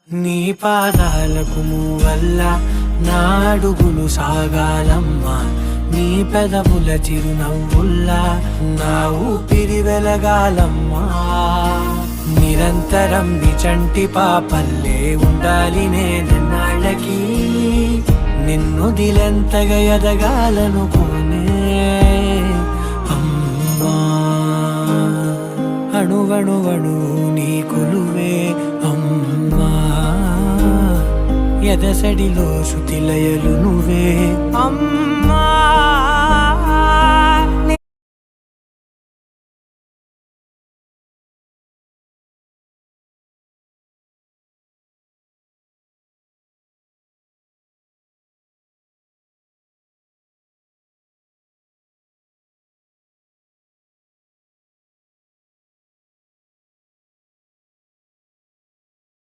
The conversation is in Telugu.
నీ పాదాలకు మూవల్ల నా అడుగులు సాగాలమ్మా, నీ పెదవుల చిరునవ్వుల్లా నా ఊపిరి వెలగాలమ్మా. నిరంతరం నీ చంటి పాపల్లే ఉండాలి నేనన్నాళ్ళకి, నిన్ను దిలెంతగా ఎదగాలనుకోనే అమ్మా. అణువణువణు నీ కొలువే అమ్మా, ఎదసడిలో శృతిలయలు నువ్వే అమ్మా.